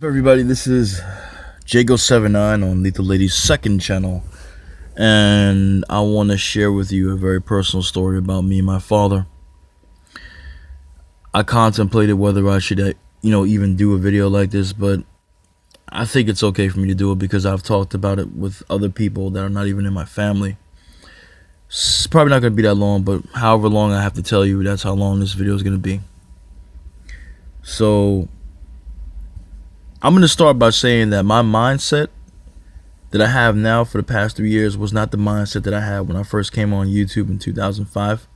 Everybody, this is Jago79 on Lethal Lady's second channel, and I want to share with you a very personal story about me and my father. I contemplated whether I should, even do a video like this, but I think it's okay for me to do it because I've talked about it with other people that are not even in my family. It's probably not going to be that long, but however long I have to tell you, that's how long this video is going to be. So I'm going to start by saying that my mindset that I have now for the past 3 years was not the mindset that I had when I first came on YouTube in 2005.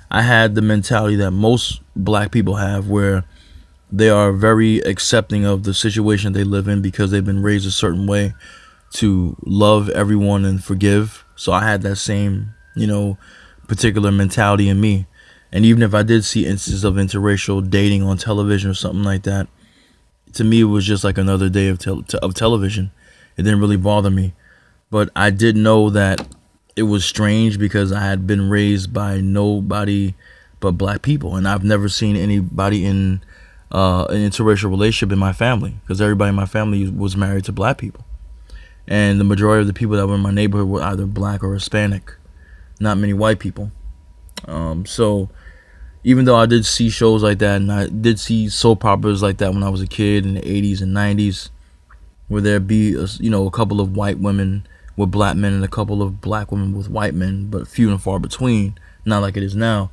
I had the mentality that most black people have, where they are very accepting of the situation they live in because they've been raised a certain way to love everyone and forgive. So I had that same, particular mentality in me. And even if I did see instances of interracial dating on television or something like that, to me it was just like another day of television. It didn't really bother me. But I did know that it was strange because I had been raised by nobody but black people, and I've never seen anybody in an interracial relationship in my family, because everybody in my family was married to black people, and the majority of the people that were in my neighborhood were either black or Hispanic, not many white people. So even though I did see shows like that, and I did see soap operas like that when I was a kid in the 80s and 90s, where there'd be a couple of white women with black men and a couple of black women with white men, but few and far between, not like it is now.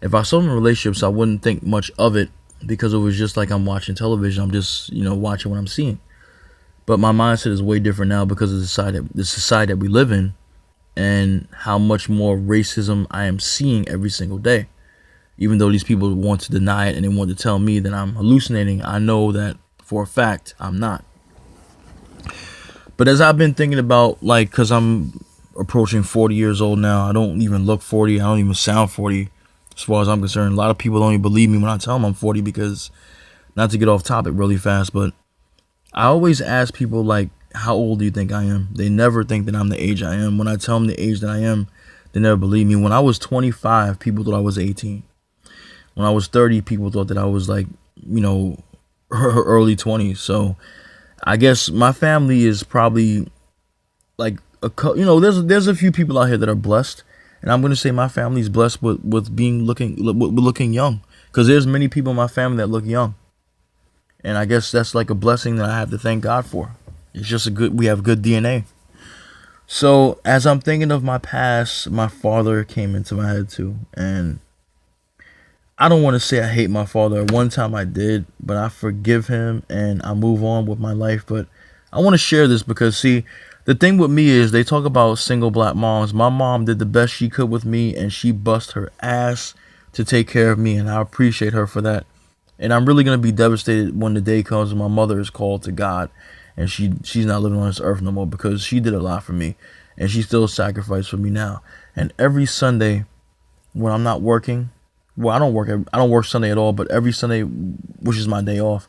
If I saw them in relationships, I wouldn't think much of it because it was just like I'm watching television. I'm just watching what I'm seeing. But my mindset is way different now because of the society that we live in, and how much more racism I am seeing every single day. Even though these people want to deny it and they want to tell me that I'm hallucinating, I know that for a fact I'm not. But as I've been thinking about, because I'm approaching 40 years old now, I don't even look 40, I don't even sound 40 as far as I'm concerned. A lot of people don't even believe me when I tell them I'm 40 because, not to get off topic really fast, but I always ask people, how old do you think I am? They never think that I'm the age I am. When I tell them the age that I am, they never believe me. When I was 25, people thought I was 18. When I was 30, people thought that I was early 20s. So I guess my family is probably there's a few people out here that are blessed, and I'm gonna say my family's blessed with looking young, because there's many people in my family that look young, and I guess that's like a blessing that I have to thank God for. It's just we have good DNA. So as I'm thinking of my past, my father came into my head too, and I don't want to say I hate my father. One time I did, but I forgive him and I move on with my life. But I want to share this because, see, the thing with me is they talk about single black moms. My mom did the best she could with me, and she bust her ass to take care of me, and I appreciate her for that. And I'm really going to be devastated when the day comes when my mother is called to God and she's not living on this earth no more, because she did a lot for me and she still sacrificed for me now. And every Sunday when I'm not working, well, I don't work Sunday at all, but every Sunday, which is my day off,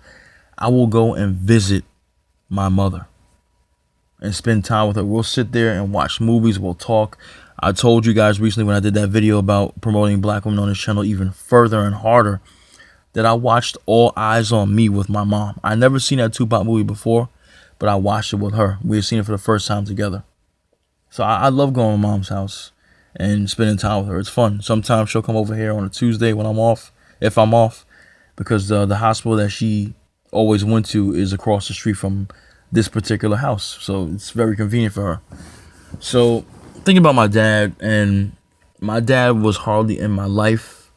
I will go and visit my mother and spend time with her. We'll sit there and watch movies. We'll talk. I told you guys recently when I did that video about promoting black women on this channel even further and harder, that I watched All Eyes on Me with my mom. I never seen that Tupac movie before, but I watched it with her. We had seen it for the first time together. So I love going to mom's house and spending time with her. It's fun. Sometimes she'll come over here on a Tuesday when I'm off, if I'm off, because the hospital that she always went to is across the street from this particular house, so it's very convenient for her. So thinking about my dad, and my dad was hardly in my life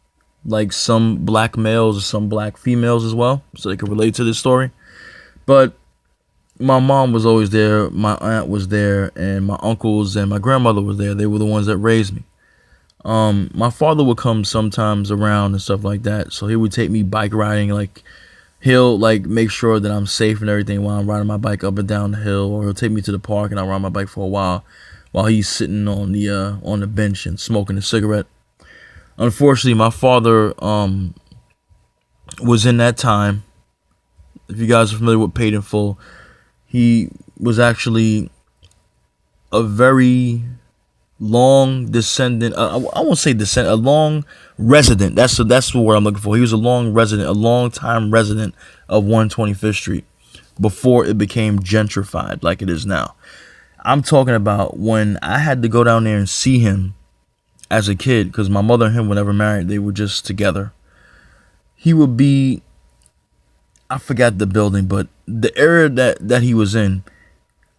like some black males or some black females as well, so they could relate to this story. But my mom was always there, my aunt was there, and my uncles and my grandmother was there. They were the ones that raised me. My father would come sometimes around and stuff like that, so he would take me bike riding. He'll make sure that I'm safe and everything while I'm riding my bike up and down the hill, or he'll take me to the park and I'll ride my bike for a while he's sitting on the bench and smoking a cigarette. Unfortunately, my father was in that time. If you guys are familiar with Paid in Full, he was actually a very long descendant. I won't say descendant, a long resident. That's the word I'm looking for. He was a long resident, a long time resident of 125th Street. before it became gentrified like it is now. I'm talking about when I had to go down there and see him as a kid, because my mother and him were never married. They were just together. He would be, I forgot the building, but the area that he was in,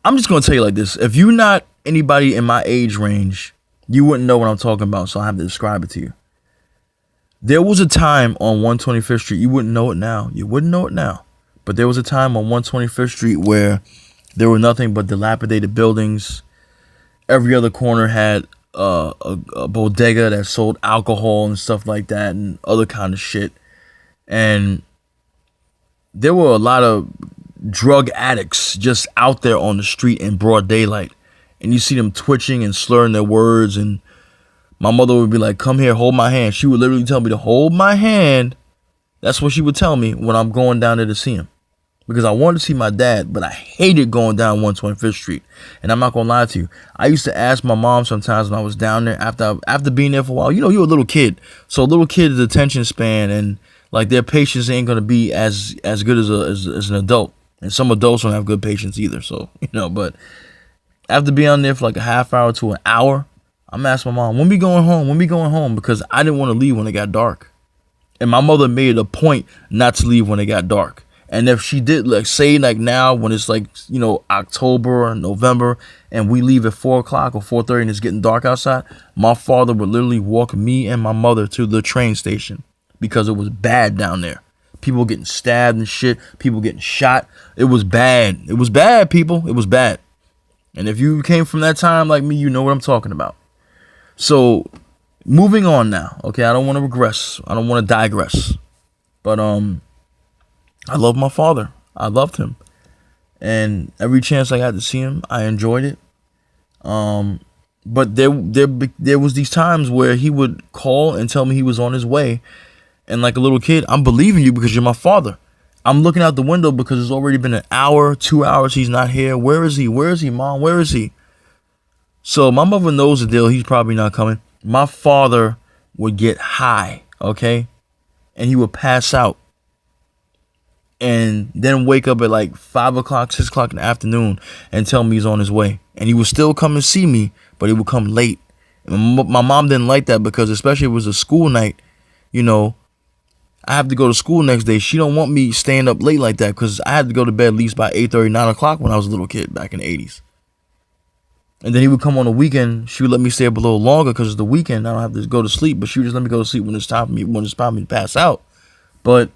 I'm just going to tell you like this. If you're not anybody in my age range, you wouldn't know what I'm talking about, so I have to describe it to you. There was a time on 125th Street, you wouldn't know it now. You wouldn't know it now. But there was a time on 125th Street where there were nothing but dilapidated buildings. Every other corner had a bodega that sold alcohol and stuff like that and other kind of shit. And there were a lot of drug addicts just out there on the street in broad daylight. And you see them twitching and slurring their words. And my mother would be like, come here, hold my hand. She would literally tell me to hold my hand. That's what she would tell me when I'm going down there to see him. Because I wanted to see my dad, but I hated going down 125th Street. And I'm not going to lie to you. I used to ask my mom sometimes when I was down there after being there for a while. You know, you're a little kid. So a little kid's attention span and like their patience ain't going to be as good as an adult. And some adults don't have good patience either. So, you know, but after being on there for like a half hour to an hour, I'm asking my mom, when we going home? When we going home? Because I didn't want to leave when it got dark. And my mother made it a point not to leave when it got dark. And if she did, like, say, like now when it's like, you know, October or November and we leave at 4 o'clock or 4:30 and it's getting dark outside, my father would literally walk me and my mother to the train station because it was bad down there. People getting stabbed and shit. People getting shot. It was bad. It was bad, people. It was bad. And if you came from that time like me, you know what I'm talking about. So moving on now. Okay, I don't want to regress. I don't want to digress. But I love my father. I loved him. And every chance I got to see him, I enjoyed it. But there was these times where he would call and tell me he was on his way. And like a little kid, I'm believing you because you're my father. I'm looking out the window because it's already been an hour, 2 hours. He's not here. Where is he? Where is he, Mom? Where is he? So my mother knows the deal. He's probably not coming. My father would get high, okay? And he would pass out. And then wake up at like 5 o'clock, 6 o'clock in the afternoon and tell me he's on his way. And he would still come and see me, but he would come late. And my mom didn't like that because especially if it was a school night, you know, I have to go to school next day. She don't want me staying up late like that because I had to go to bed at least by 8:30, 9 o'clock when I was a little kid back in the 80s. And then he would come on the weekend. She would let me stay up a little longer because it's the weekend. I don't have to go to sleep, but she would just let me go to sleep when it's time for me to pass out. But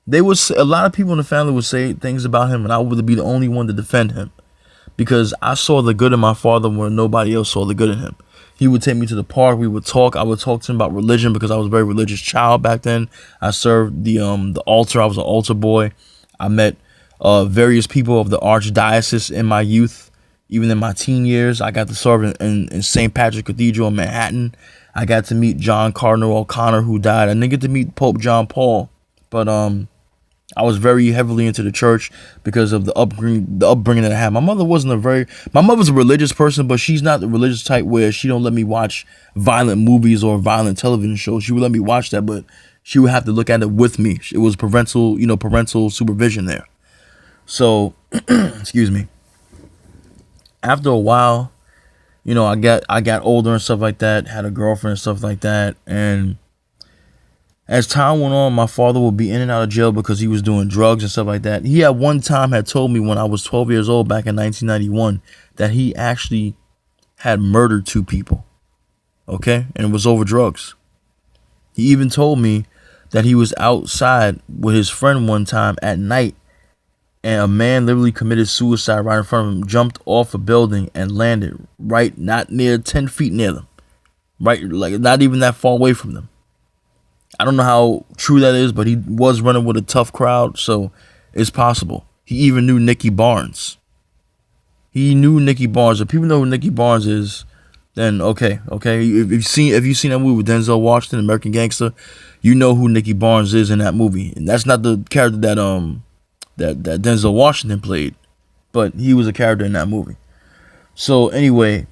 a lot of people in the family would say things about him, and I would be the only one to defend him because I saw the good in my father where nobody else saw the good in him. He would take me to the park. We would talk. I would talk to him about religion because I was a very religious child back then. I served the altar. I was an altar boy. I met various people of the archdiocese in my youth. Even in my teen years, I got to serve in St. Patrick Cathedral in Manhattan. I got to meet John Cardinal O'Connor, who died. I didn't get to meet Pope John Paul, but I was very heavily into the church because of the upbringing that I had. My mother's a religious person, but she's not the religious type where she don't let me watch violent movies or violent television shows. She would let me watch that, but she would have to look at it with me. It was parental supervision there. So, excuse me. After a while, you know, I got older and stuff like that, had a girlfriend and stuff like that, and as time went on, my father would be in and out of jail because he was doing drugs and stuff like that. He at one time had told me when I was 12 years old back in 1991 that he actually had murdered 2 people, okay? And it was over drugs. He even told me that he was outside with his friend one time at night and a man literally committed suicide right in front of him, jumped off a building and landed right, not near 10 feet near them, right, like not even that far away from them. I don't know how true that is, but he was running with a tough crowd, so it's possible. He even knew Nicky Barnes. He knew Nicky Barnes. If people know who Nicky Barnes is, then okay. If you've seen that movie with Denzel Washington, American Gangster, you know who Nicky Barnes is in that movie, and that's not the character that Denzel Washington played, but he was a character in that movie. So anyway,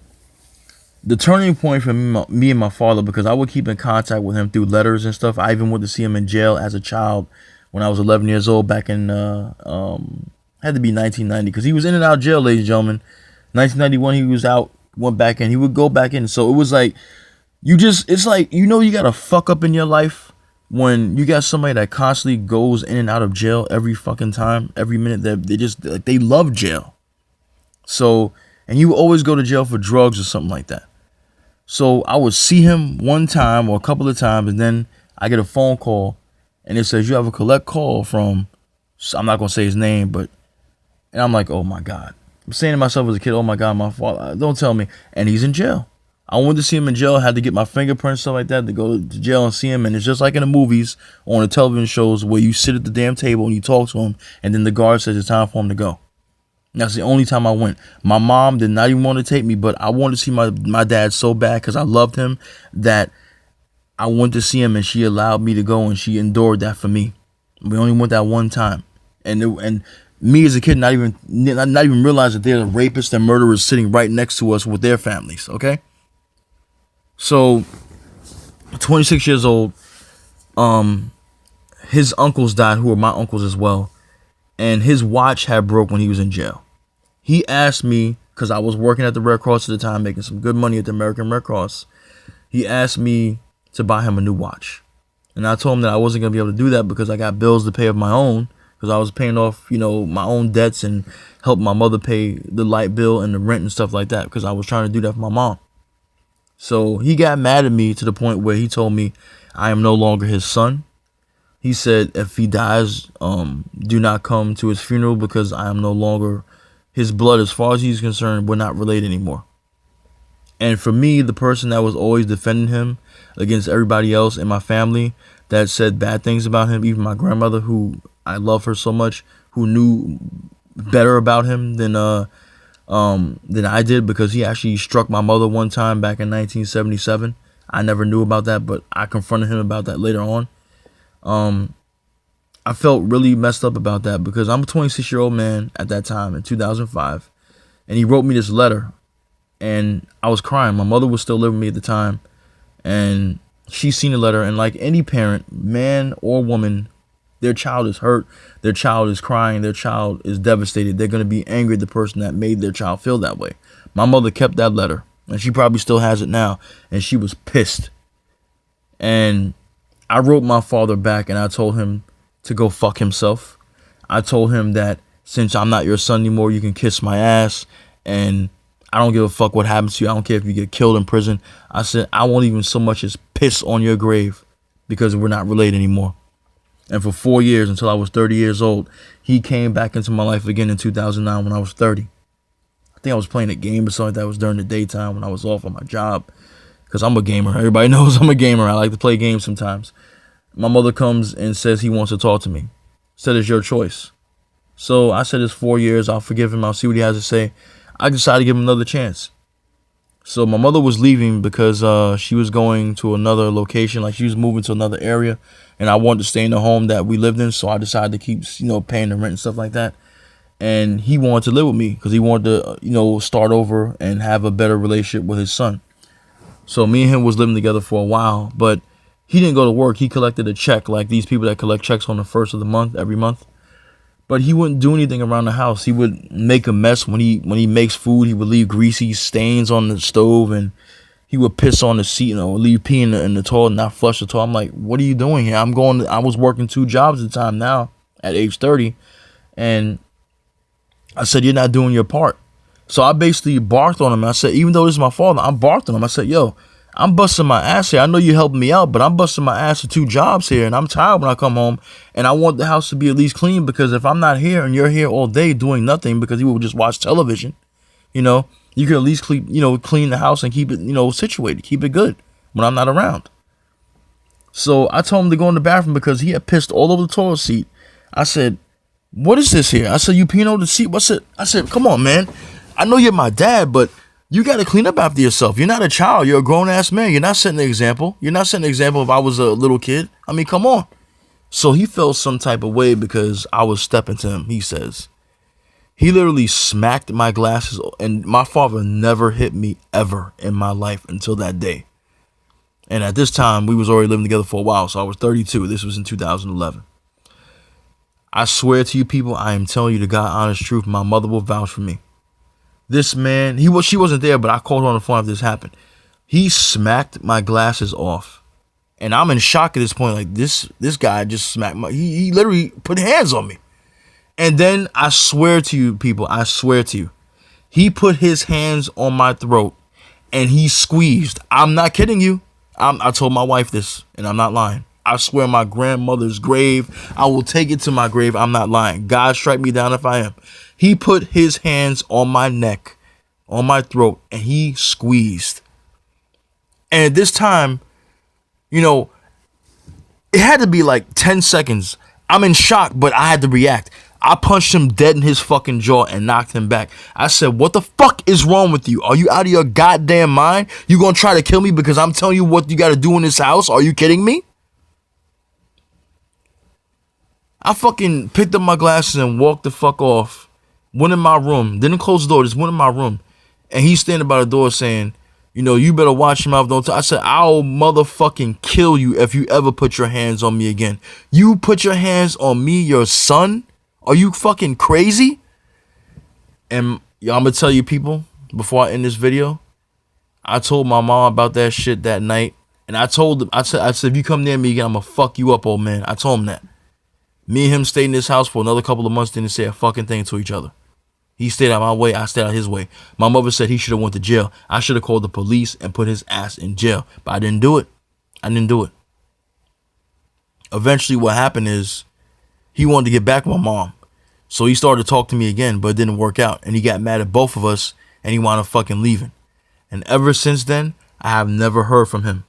the turning point for me and my father, because I would keep in contact with him through letters and stuff. I even went to see him in jail as a child when I was 11 years old back in Had to be 1990 because he was in and out of jail, ladies and gentlemen. 1991 he was out, went back in. He would go back in. So it was like it's like you got to fuck up in your life when you got somebody that constantly goes in and out of jail every fucking time, every minute. That they just like they love jail. So and you always go to jail for drugs or something like that. So I would see him one time or a couple of times, and then I get a phone call, and it says you have a collect call from. I'm not gonna say his name, but. And I'm like, oh my God. I'm saying to myself as a kid, oh my God, my father, don't tell me. And he's in jail. I wanted to see him in jail. I had to get my fingerprints, stuff like that, to go to jail and see him. And it's just like in the movies or on the television shows where you sit at the damn table and you talk to him, and then the guard says it's time for him to go. And that's the only time I went. My mom did not even want to take me, but I wanted to see my dad so bad because I loved him that I wanted to see him, and she allowed me to go, and she endured that for me. We only went that one time. And me as a kid not even realize that there's rapists and murderers sitting right next to us with their families, okay? So, 26 years old, his uncles died, who were my uncles as well, and his watch had broke when he was in jail. He asked me, because I was working at the Red Cross at the time, making some good money at the American Red Cross, he asked me to buy him a new watch. And I told him that I wasn't going to be able to do that because I got bills to pay of my own, because I was paying off, my own debts and help my mother pay the light bill and the rent and stuff like that, because I was trying to do that for my mom. So he got mad at me to the point where he told me I am no longer his son. He said if he dies, do not come to his funeral because I am no longer his blood. As far as he's concerned, we're not related anymore. And for me, the person that was always defending him against everybody else in my family that said bad things about him, even my grandmother, who I love her so much, who knew better about him than I did, because he actually struck my mother one time back in 1977. I never knew about that, but I confronted him about that later on. I felt really messed up about that because I'm a 26-year-old man at that time in 2005, and he wrote me this letter, and I was crying. My mother was still living with me at the time, and she seen the letter, and like any parent, man or woman, their child is hurt, their child is crying, their child is devastated. They're going to be angry at the person that made their child feel that way. My mother kept that letter, and she probably still has it now, and she was pissed. And I wrote my father back, and I told him to go fuck himself. I told him that since I'm not your son anymore, you can kiss my ass, and I don't give a fuck what happens to you. I don't care if you get killed in prison. I said, I won't even so much as piss on your grave because we're not related anymore. And for 4 years, until I was 30 years old, he came back into my life again in 2009 when I was 30. I think I was playing a game or something that was during the daytime when I was off on my job, because I'm a gamer. Everybody knows I'm a gamer. I like to play games sometimes. My mother comes and says he wants to talk to me. Said it's your choice. So I said it's 4 years. I'll forgive him. I'll see what he has to say. I decided to give him another chance. So my mother was leaving because she was going to another location, like she was moving to another area, and I wanted to stay in the home that we lived in, so I decided to keep, paying the rent and stuff like that. And he wanted to live with me because he wanted to, start over and have a better relationship with his son. So me and him was living together for a while, but he didn't go to work. He collected a check like these people that collect checks on the first of the month, every month. But he wouldn't do anything around the house. He would make a mess when he makes food. He would leave greasy stains on the stove, and he would piss on the seat, leave pee in the toilet and not flush the toilet. I'm like, what are you doing here? I was working 2 jobs at the time now at age 30. And I said, you're not doing your part. So I basically barked on him. I said, even though this is my father, I barked on him. I said, yo, I'm busting my ass here. I know you're helping me out, but I'm busting my ass for 2 jobs here, and I'm tired when I come home, and I want the house to be at least clean, because if I'm not here and you're here all day doing nothing because you will just watch television, you could at least clean the house and keep it, situated, keep it good when I'm not around. So I told him to go in the bathroom because he had pissed all over the toilet seat. I said, what is this here? I said, you peeing over the seat? What's it? I said, come on, man. I know you're my dad, but you got to clean up after yourself. You're not a child. You're a grown-ass man. You're not setting the example. You're not setting the example if I was a little kid. I mean, come on. So he felt some type of way because I was stepping to him, he says. He literally smacked my glasses, and my father never hit me ever in my life until that day. And at this time, we was already living together for a while, so I was 32. This was in 2011. I swear to you people, I am telling you the God honest truth. My mother will vouch for me. This man, she wasn't there, but I called her on the phone after this happened. He smacked my glasses off. And I'm in shock at this point. Like, this guy just smacked he literally put hands on me. And then I swear to you people, I swear to you, he put his hands on my throat and he squeezed. I'm not kidding you. I told my wife this, and I'm not lying. I swear my grandmother's grave, I will take it to my grave. I'm not lying. God strike me down if I am. He put his hands on my neck, on my throat, and he squeezed. And at this time, you know, it had to be like 10 seconds. I'm in shock, but I had to react. I punched him dead in his fucking jaw and knocked him back. I said, what the fuck is wrong with you? Are you out of your goddamn mind? You gonna try to kill me because I'm telling you what you gotta do in this house? Are you kidding me? I fucking picked up my glasses and walked the fuck off. Went in my room. Didn't close the door. Just went in my room. And he's standing by the door saying, you know, you better watch your mouth. Don't I said, I'll motherfucking kill you if you ever put your hands on me again. You put your hands on me, your son? Are you fucking crazy? And y'all, I'm gonna tell you people, before I end this video, I told my mom about that shit that night. And I told him, I said, if you come near me again, I'm gonna fuck you up, old man. I told him that. Me and him stayed in this house for another couple of months, didn't say a fucking thing to each other. He stayed out my way, I stayed out his way. My mother said he should have went to jail. I should have called the police and put his ass in jail. But I didn't do it. I didn't do it. Eventually what happened is he wanted to get back with my mom. So he started to talk to me again, but it didn't work out. And he got mad at both of us and he wound up fucking leaving. And ever since then, I have never heard from him.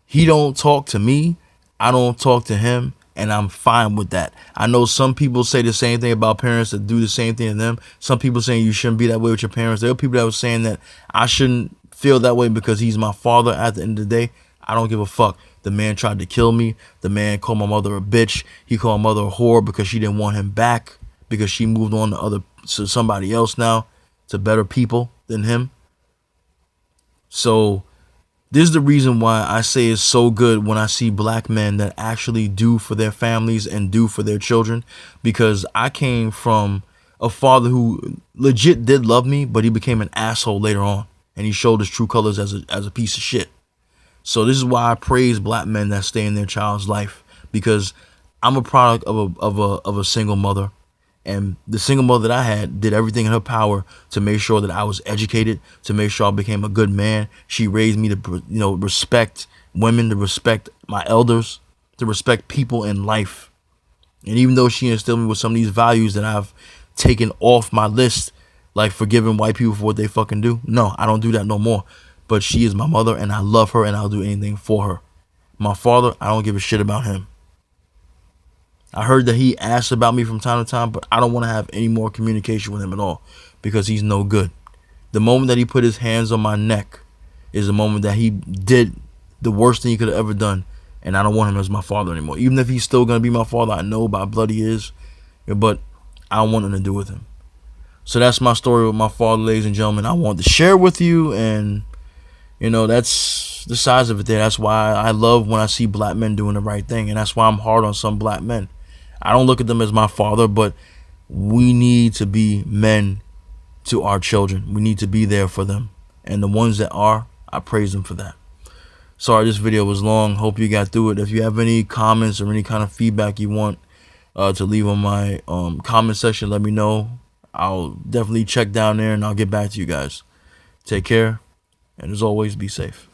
He don't talk to me. I don't talk to him. And I'm fine with that. I know some people say the same thing about parents that do the same thing to them. Some people saying you shouldn't be that way with your parents. There are people that were saying that I shouldn't feel that way because he's my father. At the end of the day, I don't give a fuck. The man tried to kill me. The man called my mother a bitch. He called my mother a whore because she didn't want him back, because she moved on to somebody else now, to better people than him. So this is the reason why I say it's so good when I see black men that actually do for their families and do for their children, because I came from a father who legit did love me, but he became an asshole later on, and he showed his true colors as a piece of shit. So this is why I praise black men that stay in their child's life, because I'm a product of a single mother. And the single mother that I had did everything in her power to make sure that I was educated, to make sure I became a good man. She raised me to, you know, respect women, to respect my elders, to respect people in life. And even though she instilled me with some of these values that I've taken off my list, like forgiving white people for what they fucking do, no, I don't do that no more. But she is my mother and I love her and I'll do anything for her. My father, I don't give a shit about him. I heard that he asked about me from time to time, but I don't want to have any more communication with him at all because he's no good. The moment that he put his hands on my neck is the moment that he did the worst thing he could have ever done, and I don't want him as my father anymore. Even if he's still going to be my father, I know by blood he is, but I don't want nothing to do with him. So that's my story with my father, ladies and gentlemen. I wanted to share with you, and you know, that's the size of it there. That's why I love when I see black men doing the right thing, and that's why I'm hard on some black men. I don't look at them as my father, but we need to be men to our children. We need to be there for them. And the ones that are, I praise them for that. Sorry, this video was long. Hope you got through it. If you have any comments or any kind of feedback you want to leave on my comment section, let me know. I'll definitely check down there and I'll get back to you guys. Take care. And as always, be safe.